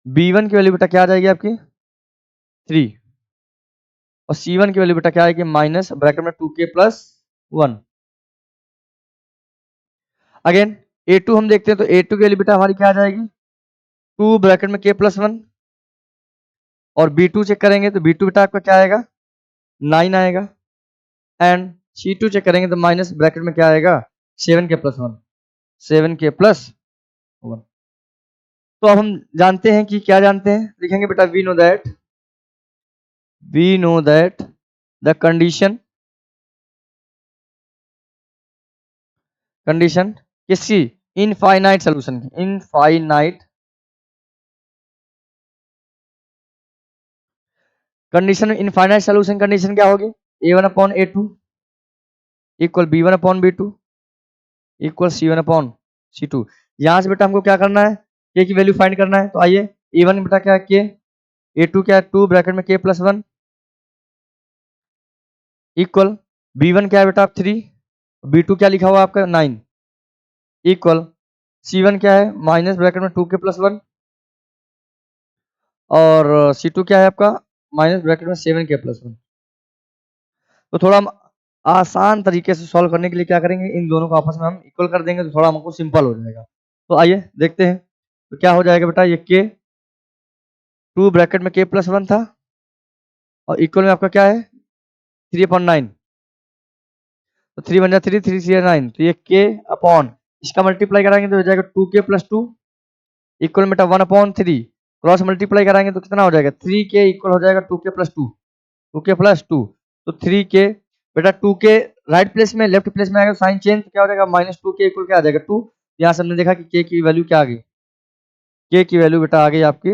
b1 की वैल्यू बेटा क्या आ जाएगी आपकी 3 और c1 की वैल्यू बेटा क्या आएगी माइनस ब्रैकेट में 2k+1। अगेन a2 हम देखते हैं तो a2 की वैल्यू बेटा हमारी क्या आ जाएगी 2 ब्रैकेट में k+1 और b2 चेक करेंगे तो b2 बेटा आपका क्या आएगा 9 आएगा एंड c2 चेक करेंगे तो माइनस ब्रैकेट में क्या आएगा 7k+1 7k+1। तो अब हम जानते हैं कि क्या जानते हैं, लिखेंगे बेटा we know that the condition किसकी इनफाइनाइट सोल्यूशन की, infinite condition. Infinite solution condition क्या होगी a1/a2 equal b1/b2 equal c1/c2। यहां से बेटा हमको क्या करना है k की वैल्यू फाइंड करना है। तो आइए a1 बेटा क्या है k, a2 क्या है 2 ब्रैकेट में k+1 इक्वल b1 क्या है बेटा 3 b2 क्या लिखा हुआ है आपका 9 इक्वल c1 क्या है माइनस ब्रैकेट में 2k+1 और c2 क्या है आपका माइनस ब्रैकेट में 7k+1। तो थोड़ा हम आसान तरीके से सॉल्व करने के लिए क्या करेंगे, इन दोनों को आपस में हम इक्वल कर देंगे तो थोड़ा हमको सिंपल हो जाएगा। तो आइए देखते हैं, तो क्या हो जाएगा बेटा, ये के 2 ब्रैकेट में k+1 था और इक्वल में आपका क्या है 3/9, तो 3 बन जाए 3, 3 3 9, तो ये k अपॉन इसका मल्टीप्लाई कराएंगे तो हो जाएगा 2k+2 इक्वल में 1/3, क्रॉस मल्टीप्लाई कराएंगे तो कितना हो जाएगा 3k इक्वल हो जाएगा 2k+2, 2k+2, तो 3k बेटा 2k राइट प्लेस में लेफ्ट प्लेस में आएगा साइन चेंज, क्या हो जाएगा -2k इक्वल क्या आ जाएगा 2। यहाँ से हमने देखा कि k की वैल्यू क्या आ गई, k की वैल्यू बेटा आ गई आपकी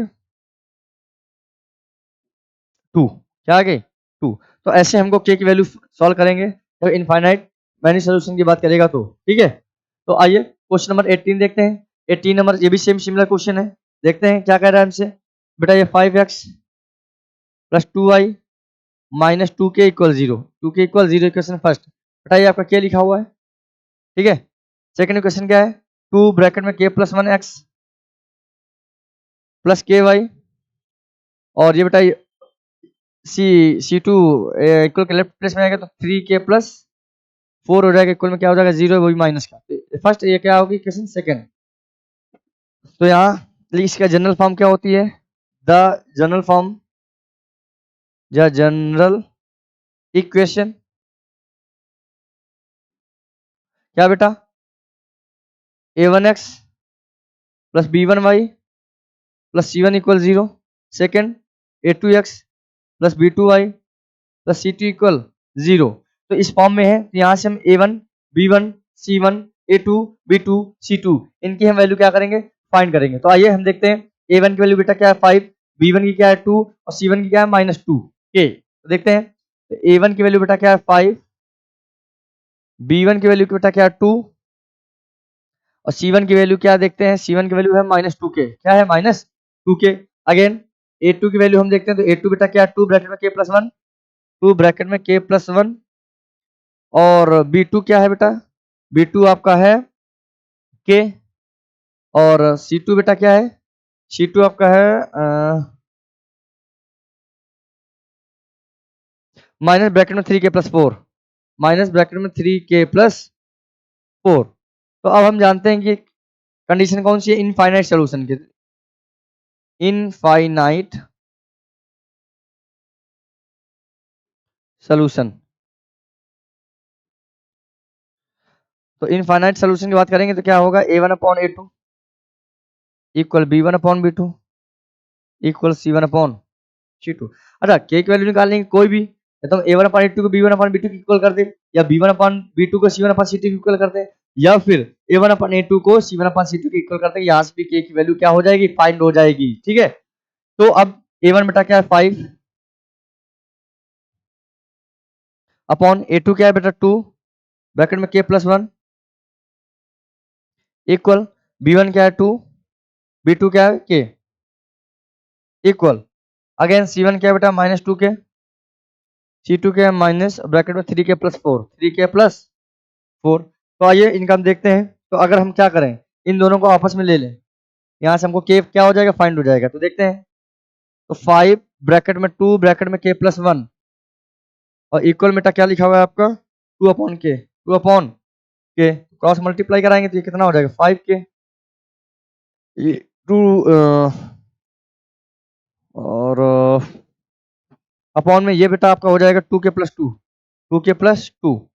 2, क्या आ गई 2। तो ऐसे हमको k की वैल्यू सॉल्व करेंगे तो इनफाइनाइट मैनी सोल्यूशन की बात करेगा तो ठीक है। तो आइए क्वेश्चन नंबर 18 देखते हैं। 18 नंबर ये भी सेम सिमिलर क्वेश्चन है, देखते हैं क्या कह रहा है हमसे। बेटा ये 5x + 2y - 2k = 0, 2k = 0 equation first. बेटा ये आपका क्या लिखा हुआ है, ठीक है। सेकंड इक्वेशन क्या है 2 ब्रैकेट में k+1x + ky, और ये बेटा C2 इक्वल के लेफ्ट प्लेस में आएगा तो 3k+4 हो जाएगा, इक्वल में क्या हो जाएगा 0, वही माइनस का। फर्स्ट ये क्या होगी इक्वेशन सेकंड। तो यहाँ इसका जनरल फॉर्म क्या होती है, द जनरल फॉर्म या जनरल इक्वेशन क्या बेटा a1x + b1y + c1 = 0, second a2x + b2y + c2 = 0। तो इस फॉर्म में है, तो यहाँ से हम a1 b1 c1 a2 b2 c2 इनकी हम वैल्यू क्या करेंगे फाइंड करेंगे। तो आइए हम देखते हैं a1 की वैल्यू बेटा क्या है 5, b1 की क्या है 2 और c1 की क्या है -2 k। तो देखते हैं तो a1 की वैल्यू बेटा क्या है 5, b1 की वैल्यू बेटा क्या है 2 और c1 की वैल्यू क्या देखते हैं, c1 की वैल्यू है -2k, क्या है -2k। अगेन a2 की वैल्यू हम देखते हैं तो a2 बेटा क्या है 2 ब्रैकेट में k+1, 2 ब्रैकेट में k+1, और b2 क्या है बेटा b2 आपका है k, और c2 बेटा क्या है c2 आपका है माइनस ब्रैकेट में 3k+4, माइनस ब्रैकेट में 3k+4। तो अब हम जानते हैं कि कंडीशन कौन सी है इनफाइनाइट सोल्यूशन की, इनफाइनाइट सोल्यूशन। तो इनफाइनाइट सोल्यूशन की बात करेंगे तो क्या होगा a1/a2 = b1/b2 = c1/c2। अच्छा k की वैल्यू निकालने की कोई भी, या तो a1/a2 को b1/b2 की इक्वल कर दे, या b1/b2 को c1/c2 की इक्वल कर दे, या फिर a1/a2 को c1/c2 की इक्वल कर दे, यहाँ से भी k की वैल्यू क्या हो जाएगी फाइंड हो जाएगी, ठीक है। तो अब a1 बेटा क्या है 5 अपॉन a2 क्या है बेटा 2 ब्रैकेट में k+1 इक्वल b1 क्या है 2 b2 क्या है k इक्वल अगेन c1 क्या है बेटा -2k, c2 क्या है माइनस ब्रैकेट में 3k+4, 3k+4। तो आइए इनका हम देखते हैं। तो अगर हम क्या करें इन दोनों को आपस में ले लें, यहाँ से हमको k क्या हो जाएगा फाइंड हो जाएगा। तो देखते हैं तो 5 ब्रैकेट में 2 ब्रैकेट में k+1 और इक्वल में क्या लिखा हुआ है आपका 2/k, 2/k, क्रॉस मल्टीप्लाई कराएंगे तो ये कितना हो जाएगा 5k, ये 2 और अपॉन में ये बेटा आपका हो जाएगा 2k+2, 2k+2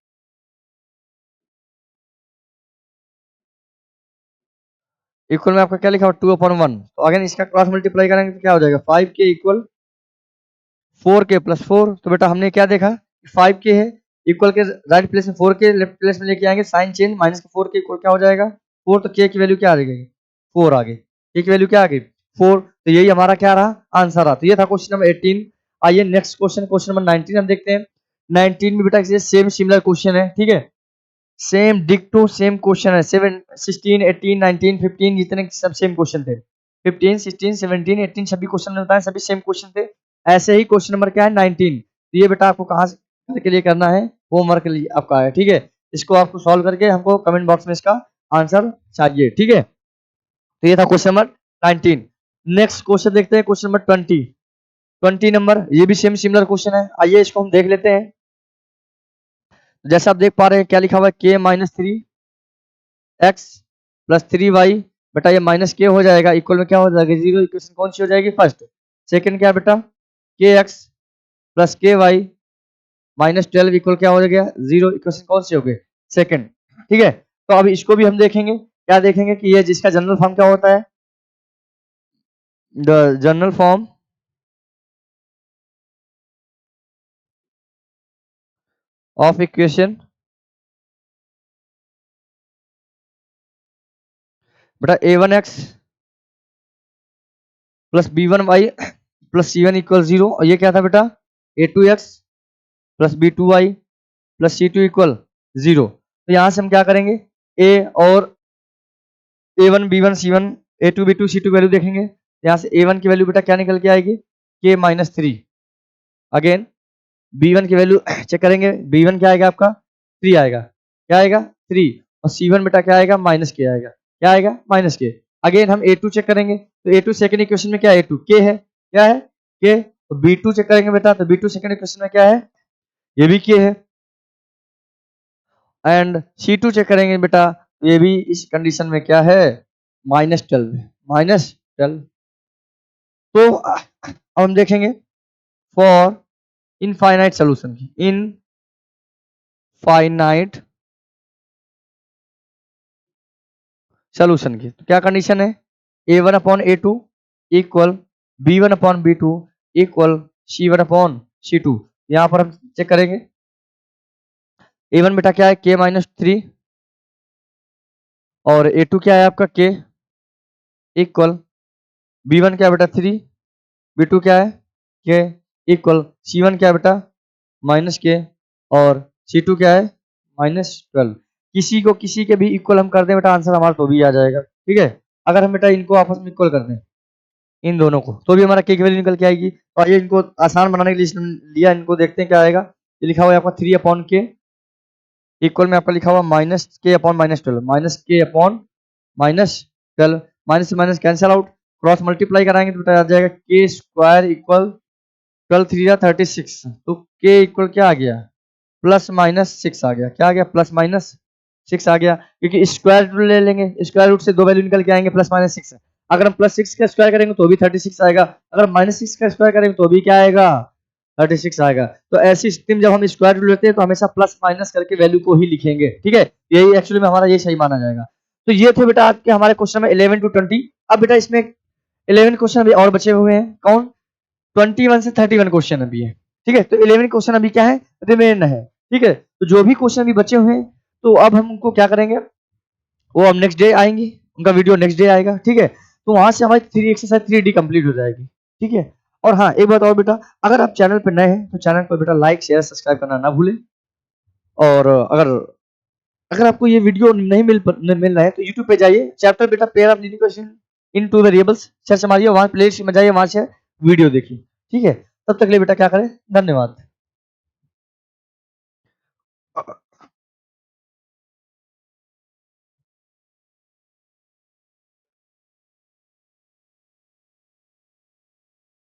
इक्वल में आपका क्या लिखा हुआ 2/1। तो अगेन इसका क्रॉस मल्टीप्लाई करेंगे तो क्या हो जाएगा 5k = 4k+4। तो बेटा हमने क्या देखा 5k है इक्वल के राइट प्लेस में 4k लेफ्ट प्लेस में लेके आएंगे साइन चेंज माइनस का 4k इक्वल क्या हो जाएगा 4, तो k की वैल्यू क्या आ जाएगी 4 आ गई, k की वैल्यू क्या आ गई 4। तो यही हमारा क्या रहा आंसर रहा। तो ये था क्वेश्चन नंबर 18। आइए नेक्स्ट क्वेश्चन, क्वेश्चन नंबर 19 हम देखते हैं। 19 में बेटा सेम सिमिलर क्वेश्चन है, ठीक है, सेम डिक्टो सेम क्वेश्चन है। 7 16 18 19 15 जितने सब सेम क्वेश्चन थे, 15 16 17 18 सभी क्वेश्चन में बताए सभी सेम क्वेश्चन थे। ऐसे ही क्वेश्चन नंबर क्या है 19। तो ये बेटा आपको कहाँ से के लिए करना है होमवर्क के लिए आपका है, ठीक है। इसको आपको सॉल्व करके हमको कमेंट बॉक्स में इसका आंसर चाहिए, ठीक है। तो ये था क्वेश्चन नंबर 19। नेक्स्ट क्वेश्चन देखते हैं क्वेश्चन नंबर 20। 20 नंबर ये भी सेम सिमिलर क्वेश्चन है, आइए इसको हम देख लेते हैं। जैसे आप देख पा रहे हैं क्या लिखा हुआ है, k minus 3x plus 3y, बेटा ये माइनस के हो जाएगा, इक्वल में क्या हो जाएगा 0। इक्वेशन कौन सी हो जाएगी, फर्स्ट। सेकंड क्या है बेटा, kx प्लस के वाई माइनस 12 इक्वल क्या हो गया 0। इक्वेशन कौन सी हो गई, सेकंड। ठीक है, तो अब इसको भी हम देखेंगे, क्या देखेंगे कि ये जिसका जनरल फॉर्म क्या होता है, the general form of equation बेटा a1x plus b1y plus c1 equal 0, और ये क्या था बेटा a2x plus b2y plus c2 equal 0। तो यहां से हम क्या करेंगे, a और a1 b1 c1 a2 b2 c2 value देखेंगे। यहाँ से a1 की वैल्यू बेटा क्या निकल के आएगी, k माइनस 3। अगेन b1 की वैल्यू चेक करेंगे, b1 क्या आएगा आपका 3 आएगा, क्या आएगा 3, और c1 बेटा क्या आएगा माइनस के आएगा, क्या आएगा माइनस के। अगेन हम a2 चेक करेंगे, तो a2 सेकंड इक्वेशन में क्या है, a2 k है, क्या है k। तो b2 चेक करेंगे बेटा, तो b2 सेकंड इक्वेशन में क्या है, ये भी k है। एंड c2 चेक करेंगे बेटा, ये भी इस कंडीशन में क्या है, -12, -12। तो अब हम देखेंगे फॉर इनफाइनाइट सोल्यूशन की, इनफाइनाइट सोल्यूशन की तो क्या कंडीशन है, a1 upon a2 equal b1 upon b2 equal c1 upon c2। यहाँ पर हम चेक करेंगे, a1 बेटा क्या है k माइनस 3, और a2 क्या है आपका k इक्वल b1 क्या है बेटा 3, b2 क्या है k इक्वल c1 क्या है बेटा माइनस के, और c2 क्या है -12। किसी को किसी के भी इक्वल हम कर दें बेटा, आंसर हमारा तो भी आ जाएगा। ठीक है, अगर हम बेटा इनको आपस में इक्वल कर दें इन दोनों को, तो भी हमारा के की वैल्यू निकल के आएगी। और ये इनको आसान बनाने के लिए इसने लिया, इनको देखते हैं क्या आएगा। ये लिखा हुआ है आपका 3 अपॉन के इक्वल में आपका लिखा हुआ माइनस के अपॉन -12, माइनस के अपॉन -12, माइनस से minus cancel out, cross multiply कराएंगे तो बेटा आ जाएगा के स्क्वायर इक्वल 12 3 36। तो के इक्वल क्या आ गया, +-6 आ गया, क्या आ गया +-6 आ गया, क्योंकि स्क्वायर रूट ले लेंगे, स्क्वायर रूट से दो वैल्यू निकल के आएंगे +-6। अगर हम +6 का स्क्वायर करेंगे तो भी 36 आएगा, अगर -6 का स्क्वायर करेंगे तो भी क्या आएगा 36 आएगा। तो ऐसी स्थिति में जब हम स्क्वायर रूट लेते हैं तो हमेशा प्लस माइनस करके वैल्यू को ही लिखेंगे। ठीक है, यही एक्चुअली में हमारा ये सही माना जाएगा। तो ये थे बेटा आज के हमारे क्वेश्चन में 11 to 20। अब बेटा इसमें 11 क्वेश्चन अभी और बचे हुए हैं, कौन 21 से 31 क्वेश्चन अभी है। ठीक है, तो 11 क्वेश्चन अभी क्या है, रिमेन है। ठीक है, तो जो भी क्वेश्चन अभी बचे हुए हैं तो अब हम उनको क्या करेंगे, वो अब नेक्स्ट डे आएंगे, उनका वीडियो नेक्स्ट डे आएगा। ठीक है, तो वहां से हमारी 3 एक्सरसाइज 3D कंप्लीट हो जाएगी। ठीक है, और हाँ एक बात और बेटा, अगर आप चैनल पर नए हैं तो चैनल को बेटा लाइक शेयर सब्सक्राइब करना ना भूलें। और अगर अगर आपको ये वीडियो नहीं मिल रहा है तो यूट्यूब पे जाइए, चैप्टर बेटा pair of leading question into variables search मारिए, वहां प्लेलिस्ट में जाइए, वहां से वीडियो देखिए। ठीक है, तब तक के लिए बेटा क्या करें, धन्यवाद।